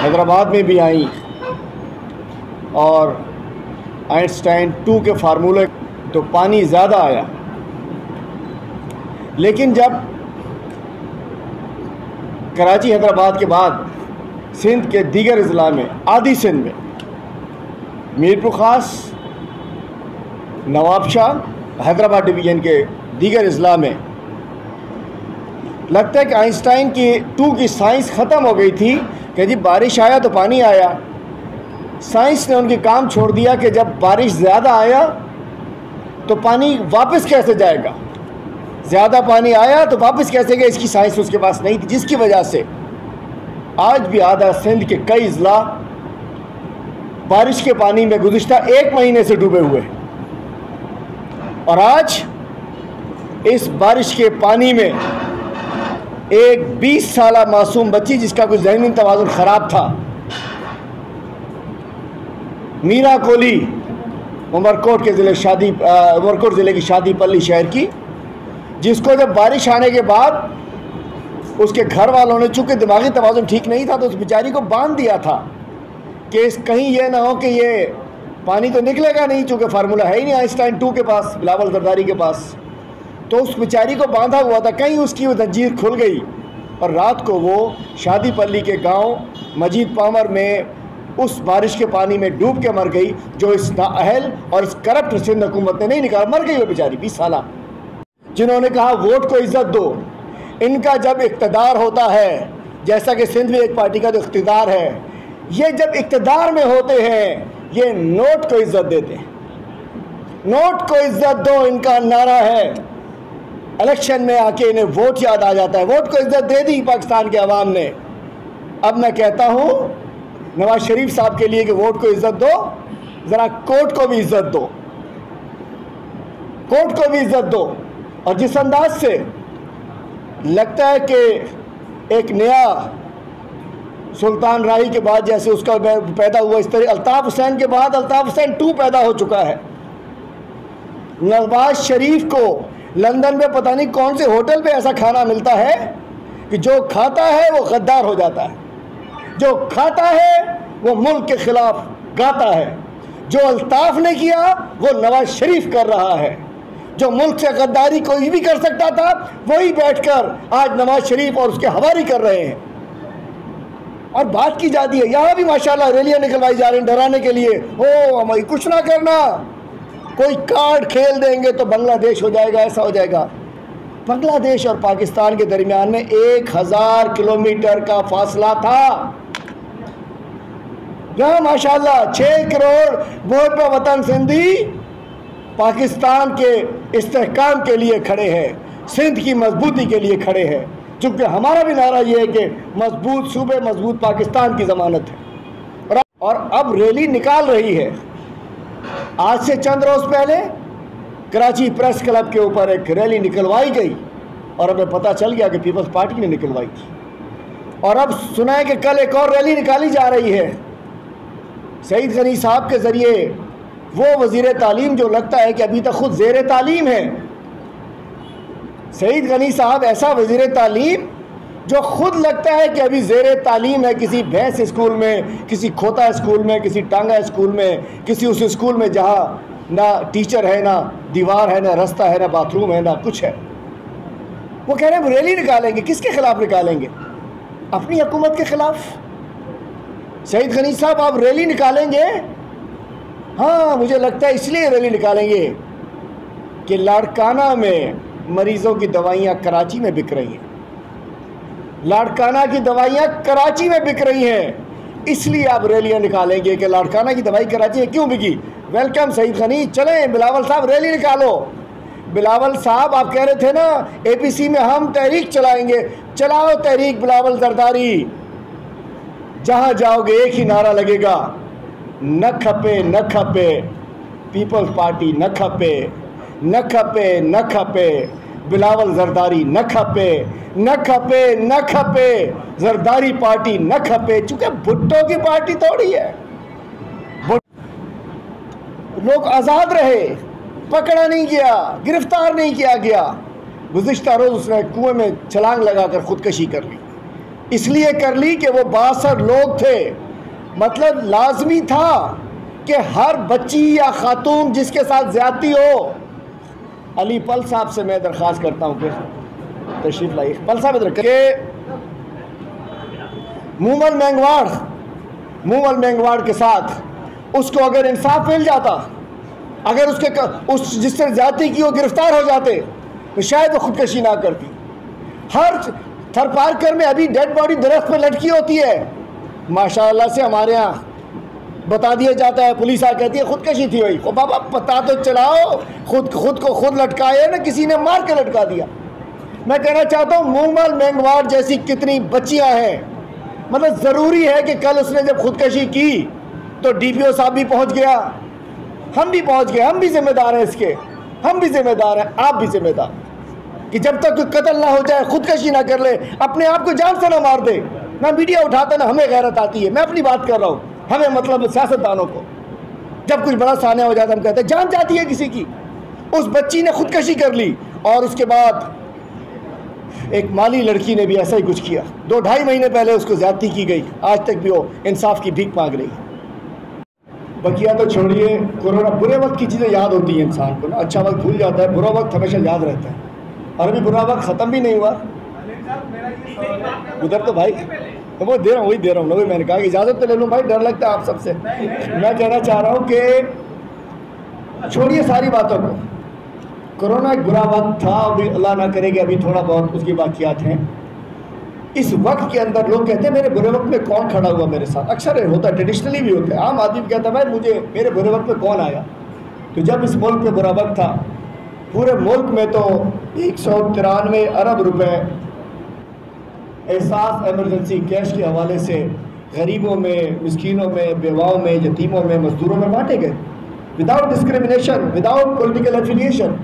हैदराबाद में भी आई और आइंस्टाइन 2 के फार्मूले तो पानी ज़्यादा आया, लेकिन जब कराची हैदराबाद के बाद सिंध के दीगर अजला में, आधी सिंध में, मीरपुर ख़ास, नवाबशाह, हैदराबाद डिवीज़न के दीगर अजला में लगता है कि आइंस्टाइन की 2 की साइंस ख़त्म हो गई थी कि जी बारिश आया तो पानी आया। साइंस ने उनके काम छोड़ दिया कि जब बारिश ज़्यादा आया तो पानी वापस कैसे जाएगा, ज़्यादा पानी आया तो वापस कैसे गया, इसकी साइंस उसके पास नहीं थी, जिसकी वजह से आज भी आधा सिंध के कई अजला बारिश के पानी में गुज़िश्ता 1 महीने से डूबे हुए हैं। और आज इस बारिश के पानी में एक 20 साला मासूम बच्ची जिसका कुछ ज़हनी तवाज़ुन ख़राब था, मीरा कोली, उमरकोट ज़िले की शादीपल्ली शहर की, जिसको जब बारिश आने के बाद उसके घर वालों ने, चूँकि दिमागी तवाज़ुन ठीक नहीं था, तो उस बेचारी को बांध दिया था कि कहीं ये ना हो कि ये पानी तो निकलेगा नहीं, चूँकि फार्मूला है ही नहीं आइंस्टाइन 2 के पास, बिलावल जरदारी के पास। तो उस बेचारी को बांधा हुआ था, कहीं उसकी वो जंजीर खुल गई और रात को वो शादीपल्ली के गांव मजीद पामर में उस बारिश के पानी में डूब के मर गई, जो इस नाअहल और इस करप्ट सिंध हुकूमत ने नहीं निकाला। मर गई वो बेचारी 20 साला। जिन्होंने कहा वोट को इज्जत दो, इनका जब इक़्तिदार होता है, जैसा कि सिंध में एक पार्टी का जो इक़्तिदार है, ये जब इक़्तिदार में होते हैं ये नोट को इज्जत देते हैं। नोट को इज्जत दो इनका नारा है। इलेक्शन में आके इन्हें वोट याद आ जाता है। वोट को इज्जत दे दी पाकिस्तान के अवाम ने। अब मैं कहता हूँ नवाज शरीफ साहब के लिए कि वोट को इज्जत दो, ज़रा कोर्ट को भी इज्जत दो, कोर्ट को भी इज्जत दो। और जिस अंदाज से लगता है कि एक नया सुल्तान राही के बाद जैसे उसका पैदा हुआ, इस तरह अल्ताफ़ हुसैन के बाद अल्ताफ़ हुसैन 2 पैदा हो चुका है। नवाज शरीफ को लंदन में पता नहीं कौन से होटल पे ऐसा खाना मिलता है कि जो खाता है वो गद्दार हो जाता है, जो खाता है वो मुल्क के खिलाफ गाता है। जो अल्ताफ़ ने किया वो नवाज शरीफ कर रहा है। जो मुल्क से गद्दारी कोई भी कर सकता था वही बैठकर आज नवाज शरीफ और उसके हवारी कर रहे हैं। और बात की जाती है, यहाँ भी माशाल्लाह रैलियाँ निकलवाई जा रही हैं डराने के लिए, ओ हमारी कुछ ना करना, कोई कार्ड खेल देंगे तो बांग्लादेश हो जाएगा, ऐसा हो जाएगा। बांग्लादेश और पाकिस्तान के दरमियान में 1000 किलोमीटर का फासला था। यहाँ माशाल्लाह 6 करोड़ मुहब्बत वतन सिंधी पाकिस्तान के इस्तेहकाम के लिए खड़े हैं, सिंध की मजबूती के लिए खड़े हैं। चूँकि हमारा भी नारा ये है कि मजबूत सूबे मजबूत पाकिस्तान की ज़मानत है। और अब रैली निकाल रही है। आज से चंद रोज़ पहले कराची प्रेस क्लब के ऊपर एक रैली निकलवाई गई और हमें पता चल गया कि पीपल्स पार्टी ने निकलवाई थी। और अब सुना है कि कल एक और रैली निकाली जा रही है सईद गनी साहब के ज़रिए। वो वज़ीर तालीम जो लगता है कि अभी तक खुद ज़ेर तालीम है। सईद गनी साहब ऐसा वज़ीर तालीम जो खुद लगता है कि अभी ज़ेर तालीम है, किसी भैंस स्कूल में, किसी खोता स्कूल में, किसी टांगा स्कूल में, किसी उस स्कूल में जहाँ ना टीचर है, ना दीवार है, ना रास्ता है, ना बाथरूम है, ना कुछ है। वो कह रहे हैं रैली निकालेंगे। किसके खिलाफ निकालेंगे? अपनी हुकूमत के खिलाफ। सईद गनी साहब आप रैली निकालेंगे? हाँ, मुझे लगता है इसलिए रैली निकालेंगे कि लाड़काना में मरीज़ों की दवाइयाँ कराची में बिक रही हैं। लाड़काना की दवाइयाँ कराची में बिक रही हैं, इसलिए आप रैलियाँ निकालेंगे कि लाड़काना की दवाई कराची में क्यों बिकी। वेलकम सईद गनी, चलें बिलावल साहब रैली निकालो। बिलावल साहब आप कह रहे थे ना APC में हम तहरीक चलाएंगे, चलाओ तहरीक बिलावल जरदारी। जहाँ जाओगे एक ही नारा लगेगा, न खपे न खपे पीपल्स पार्टी, न खपे न खपे न खपे बिलावल जरदारी, न खपे न खपे न खपे जरदारी पार्टी, न खपे। चूँकि भुट्टो की पार्टी थोड़ी है। लोग आज़ाद रहे, पकड़ा नहीं गया, गिरफ्तार नहीं किया गया। गुज़िश्ता रोज़ उसने कुएं में छलांग लगाकर ख़ुदकशी कर ली। इसलिए कर ली कि वो 62 लोग थे। मतलब लाजमी था कि हर बच्ची या खातून जिसके साथ ज्यादती हो, अली पल साहब से मैं दरख्वास्त करता हूँ कि तशरीफ लाइए। पल साहब इधर के मूमल मेंगवाड़ के साथ उसको अगर इंसाफ मिल जाता, अगर उस जिसने ज्यादती की वो गिरफ्तार हो जाते तो शायद वो खुदकशी ना करती। हर थरपारकर में अभी डेड बॉडी दरख्त पर लटकी होती है, माशाअल्लाह से हमारे यहाँ बता दिया जाता है, पुलिस आ कहती है खुदकशी थी भाई। बाबा पता तो चलाओ, खुद को खुद लटकाया ना, किसी ने मार के लटका दिया। मैं कहना चाहता हूँ मूमल मेंगवाड़ जैसी कितनी बच्चियां हैं, मतलब ज़रूरी है कि कल उसने जब खुदकशी की तो DPO साहब भी पहुँच गया, हम भी पहुँच गए, हम भी जिम्मेदार हैं इसके, हम भी जिम्मेदार हैं, आप भी जिम्मेदार, कि जब तक कत्ल ना हो जाए, खुदकशी ना कर ले, अपने आप को जान से ना मार दे। ना मीडिया उठाता ना हमें गैरत आती है। मैं अपनी बात कर रहा हूँ, हमें मतलब सियासतदानों को जब कुछ बड़ा सामने हो जाता है हम कहते हैं जान जाती है किसी की। उस बच्ची ने खुदकशी कर ली और उसके बाद एक माली लड़की ने भी ऐसा ही कुछ किया। 2-2.5 महीने पहले उसको ज्यादती की गई, आज तक भी वो इंसाफ की भीख मांग रही है। बकिया तो छोड़िए, कोरोना बुरे वक्त की चीज़ें याद होती हैं इंसान को ना, अच्छा वक्त भूल जाता है, बुरा वक्त हमेशा याद रहता है। और अभी बुरा वक्त ख़त्म भी नहीं हुआ उधर तो भाई, तो वो दे रहा हूँ, वही दे रहा हूँ ना, वही मैंने कहा कि इजाज़त तो ले लूँ भाई, डर लगता है आप सबसे। मैं कहना चाह रहा हूँ कि छोड़िए सारी बातों को, कोरोना एक बुरा वक्त था, अभी अल्लाह ना करे कि अभी थोड़ा बहुत उसकी वाक़ियात हैं। इस वक्त के अंदर लोग कहते हैं मेरे बुरे वक्त में कौन खड़ा हुआ मेरे साथ, अक्सर होता है, ट्रेडिशनली भी होता है। आम आदमी कहता है भाई मुझे मेरे बुरे वक्त में कौन आया। तो जब इस मुल्क में बुरा वक्त था, पूरे मुल्क में तो 193 अरब रुपए एहसास एमरजेंसी कैश के हवाले से गरीबों में, मिस्कीनों में, बेवाओं में, यतीमों में, मजदूरों में बांटे गए, without discrimination, without political affiliation.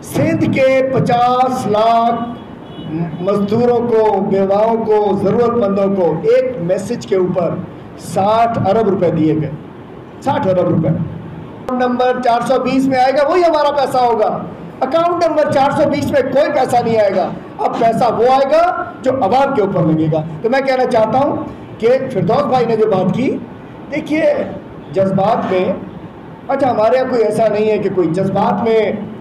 Sindh के 50 लाख मजदूरों को, बेवाओं को, ज़रूरतमंदों को एक मैसेज के ऊपर 60 अरब रुपए दिए गए। 60 अरब रुपए नंबर 420 में आएगा, वही हमारा पैसा होगा। अकाउंट नंबर 420 में कोई पैसा नहीं आएगा। अब पैसा वो आएगा जो अवाम के ऊपर लगेगा। तो मैं कहना चाहता हूँ कि फिरदौस भाई ने जो बात की, देखिए जज्बात में, अच्छा हमारे यहाँ कोई ऐसा नहीं है कि कोई जज्बात में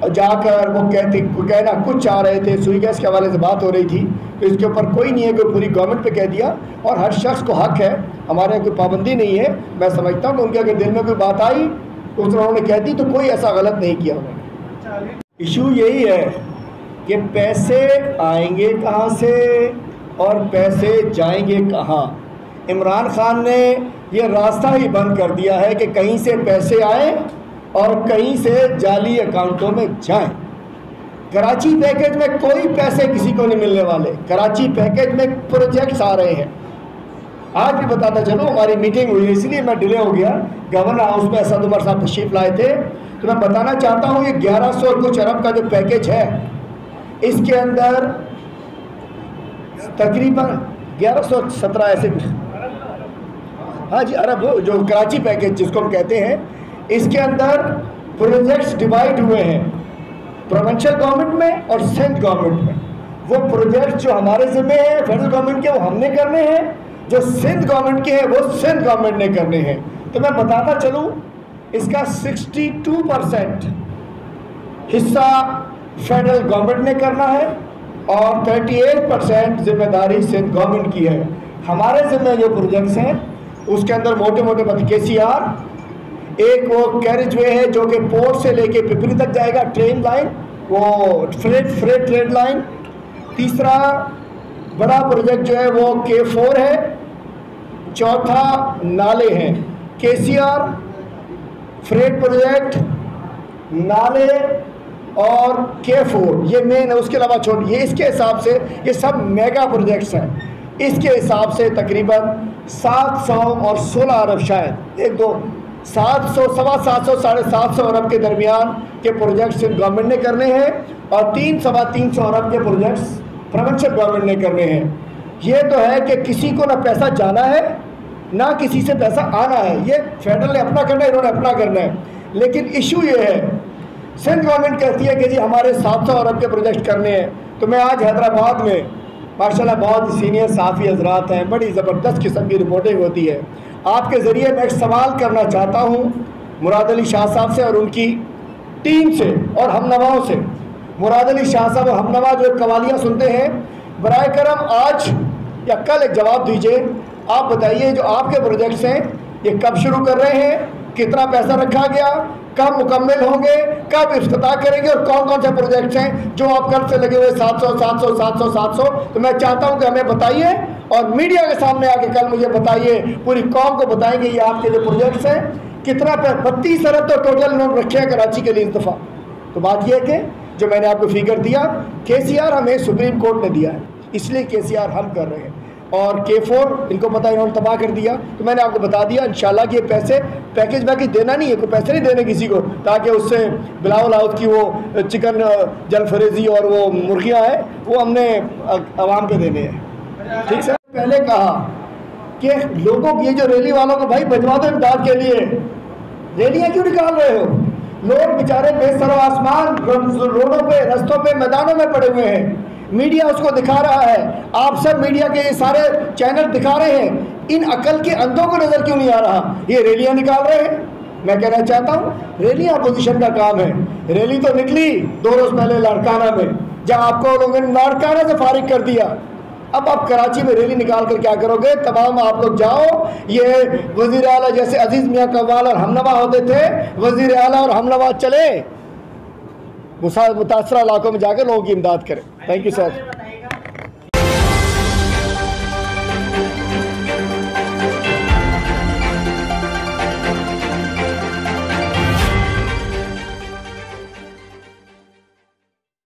जाकर वो कहना कुछ चाह रहे थे, सुई गैस के हवाले से बात हो रही थी, तो इसके ऊपर कोई नहीं है कि पूरी गवर्नमेंट पे कह दिया। और हर शख्स को हक है, हमारे यहाँ कोई पाबंदी नहीं है। मैं समझता हूँ कि उनके अगर दिल में कोई बात आई तो उन्होंने कह दी, तो कोई ऐसा गलत नहीं किया उन्होंने। इशू यही है कि पैसे आएंगे कहाँ से और पैसे जाएंगे कहाँ। इमरान खान ने ये रास्ता ही बंद कर दिया है कि कहीं से पैसे आए और कहीं से जाली अकाउंटों में जाएं। कराची पैकेज में कोई पैसे किसी को नहीं मिलने वाले। कराची पैकेज में प्रोजेक्ट्स आ रहे हैं। आज भी बताता चलो, हमारी मीटिंग हुई, इसलिए मैं डिले हो गया। गवर्नर हाउस में असद उमर साहब तशरीफ लाए थे, तो मैं बताना चाहता हूँ ये 1100 कुछ अरब का जो पैकेज है, इसके अंदर तकरीबन 1117 ऐसे कुछ, हाँ जी अरब, जो कराची पैकेज जिसको हम कहते हैं, इसके अंदर प्रोजेक्ट्स डिवाइड हुए हैं प्रोविंशियल गवर्नमेंट में और सिंध गवर्नमेंट में। वो प्रोजेक्ट्स जो हमारे ज़िम्मे हैं फेडरल गवर्नमेंट के, वो हमने करने हैं, जो सिंध गवर्नमेंट के हैं वो सिंध गवर्नमेंट ने करने हैं। तो मैं बताता चलूँ, इसका 62% हिस्सा फेडरल गवर्नमेंट ने करना है और 38% जिम्मेदारी सिंध गवर्नमेंट की है। हमारे ज़िम्मे जो प्रोजेक्ट्स हैं उसके अंदर मोटे मोटे KCR, एक वो कैरेज वे है जो कि पोर्ट से लेके पिपरी तक जाएगा, ट्रेन लाइन, वो फ्रेट ट्रेन लाइन। तीसरा बड़ा प्रोजेक्ट जो है वो K4 है। चौथा नाले हैं, KCR, फ्रेट प्रोजेक्ट, नाले और K4, ये मेन है। उसके अलावा छोड़, ये इसके हिसाब से ये सब मेगा प्रोजेक्ट्स हैं। इसके हिसाब से तकरीबन 700 और 16 अरब, शायद 700, 750, 750 अरब के दरमियान के प्रोजेक्ट्स गवर्नमेंट ने करने हैं और 300 अरब के प्रोजेक्ट्स प्रोविंशियल गवर्नमेंट ने करने हैं। ये तो है कि किसी को ना पैसा जाना है ना किसी से पैसा आना है। ये फेडरल ने अपना करना है, इन्होंने अपना करना है। लेकिन इशू ये है, सिंध गवर्नमेंट कहती है कि जी हमारे 700 अरब के प्रोजेक्ट करने हैं। तो मैं आज हैदराबाद में माशाल्लाह बहुत सीनियर साफ़ी हजरात हैं, बड़ी ज़बरदस्त किस्म की रिपोर्टिंग होती है। आपके ज़रिए मैं एक सवाल करना चाहता हूँ मुराद अली शाह साहब से और उनकी टीम से और हमनवाओं से। मुराद अली शाह साहब और हमनवा जो कवालियाँ सुनते हैं, बराए करम आज या कल एक जवाब दीजिए। आप बताइए जो आपके प्रोजेक्ट्स हैं ये कब शुरू कर रहे हैं, कितना पैसा रखा गया, कब मुकम्मल होंगे, कब इफ्तिताह करेंगे और कौन कौन से प्रोजेक्ट्स हैं जो आप कल से लगे हुए 700। तो मैं चाहता हूं कि हमें बताइए और मीडिया के सामने आके कल मुझे बताइए, पूरी कौम को बताएंगे ये आपके जो प्रोजेक्ट्स हैं कितना 32 अरब तो टोटल इन्होंने रखे हैं कराची के लिए इस दफ़ा। तो बात यह है कि जो मैंने आपको फिगर दिया KCR हमें सुप्रीम कोर्ट ने दिया है, इसलिए KCR हम कर रहे हैं और K4 इनको पता इन्होंने तबाह कर दिया। तो मैंने आपको बता दिया इंशाल्लाह कि ये पैसे पैकेज देना नहीं है, कोई पैसे नहीं देने किसी को, ताकि उससे बिलावल हाउस की वो चिकन जलफरेजी और वो मुर्गियाँ हैं वो हमने आवाम पे देने हैं। ठीक सर, पहले कहा कि लोगों की ये जो रैली वालों को भाई भिजवा दो इमदाद के लिए, रैलियाँ क्यों निकाल रहे हो? लोग बेचारे बेसरो आसमान रोडों पे, रस्तों पे, मैदानों में पड़े हुए हैं, मीडिया उसको दिखा रहा है, आप सब मीडिया के ये सारे चैनल दिखा रहे हैं, इन अकल के अंधों को नजर क्यों नहीं आ रहा? ये रैलियां निकाल रहे हैं। मैं कहना चाहता हूँ रैलियां अपोजिशन का काम है। रैली तो निकली 2 रोज पहले लाड़काना में, जहाँ आपको लोगों ने लाड़काना से फारिग कर दिया। अब आप कराची में रैली निकाल कर क्या करोगे? तमाम आप लोग जाओ, ये वजीर आला जैसे अजीज मियाँ कव्वाल और हमनवा होते थे, वजीर आला और हमनवा चले मुतासरा इलाकों में जाकर लोगों की इमदाद करें। Thank you sir.